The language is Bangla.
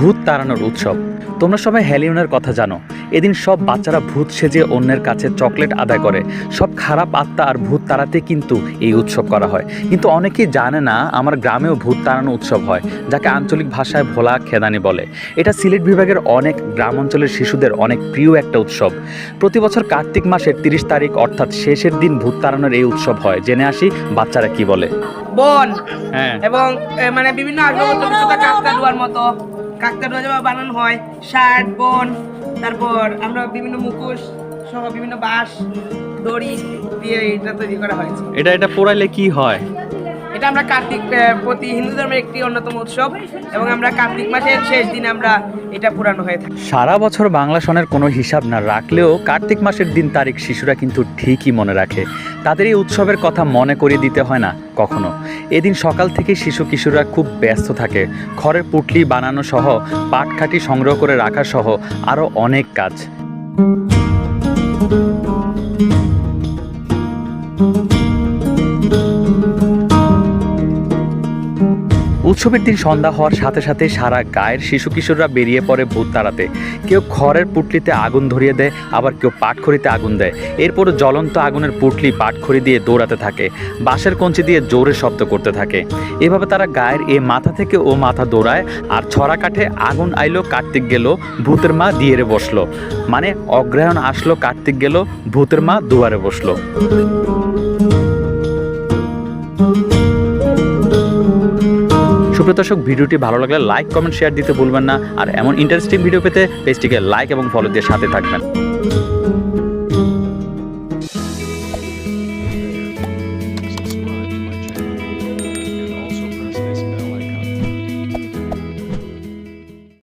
ভূত তাড়ানোর উৎসব। তোমরা সবাই হ্যালোউইনের কথা জানো। এদিন সব বাচ্চারা ভূত সেজে অন্যের কাছে চকলেট আদায় করে। সব খারাপ আত্মা আর ভূত তাড়াতে কিন্তু এই উৎসব করা হয়। কিন্তু অনেকেই জানে না আমার গ্রামেও ভূত তাড়ানো উৎসব হয়, যাকে আঞ্চলিক ভাষায় ভোলা খেদানি বলে। এটা সিলেট বিভাগের অনেক গ্রাম অঞ্চলের শিশুদের অনেক প্রিয় একটা উৎসব। প্রতি বছর কার্তিক মাসের 30 তারিখ অর্থাৎ শেষের দিন ভূত তাড়ানোর এই উৎসব হয়। জেনে আসি বাচ্চারা কি বলে। বন হ্যাঁ, এবং মানে বিভিন্ন আসবাবপত্র কিছুটা কাকতাড়ুয়ার মতো কাকতাড়ুয়া যেভাবে বানানো হয়, শার্ট বন, তারপর আমরা বিভিন্ন মুখোশ সহ বিভিন্ন বাঁশ দড়ি দিয়ে এটা তৈরি করা হয়েছে। এটা পোড়াইলে কি হয়? এটা আমরা কার্তিক প্রতি হিন্দু ধর্মের একটি অন্যতম উৎসব এবং আমরা কার্তিক মাসের শেষ দিন আমরা এটা পুরানো হয়ে থাকে। সারা বছর বাংলা সনের কোনো হিসাব না রাখলেও কার্তিক মাসের দিন তারিখ শিশুরা কিন্তু ঠিকই মনে রাখে। তাদের এই উৎসবের কথা মনে করিয়ে দিতে হয় না কখনো। এদিন সকাল থেকে শিশু কিশোররা খুব ব্যস্ত থাকে। খড়ের পুটলি বানানো সহ পাটকাঠি সংগ্রহ করে রাখা সহ আরও অনেক কাজ। উৎসবের দিন সন্ধ্যা হওয়ার সাথে সাথে সারা গায়ের শিশু কিশোররা বেরিয়ে পড়ে ভূত তাড়াতে। কেউ খড়ের পুটলিতে আগুন ধরিয়ে দেয়, আবার কেউ পাটখড়িতে আগুন দেয়। এরপর জ্বলন্ত আগুনের পুটলি পাটখড়ি দিয়ে দৌড়াতে থাকে, বাঁশের কঞ্চি দিয়ে জোরে শব্দ করতে থাকে। এভাবে তারা গায়ের এ মাথা থেকে ও মাথা দৌড়ায়। আর ছড়া কাঠে আগুন আইলো কার্তিক গেল, ভূতের মা দিয়েরে বসলো। মানে অগ্রহায়ণ আসলো, কার্তিক গেল, ভূতের মা দুয়ারে বসলো। সুপ্রিয় দর্শক, ভিডিওটি ভালো লাগলে লাইক কমেন্ট শেয়ার দিতে ভুলবেন না। আর এমন ইন্টারেস্টিং ভিডিও পেতে পেজটিকে লাইক এবং ফলো দিয়ে সাথে থাকবেন।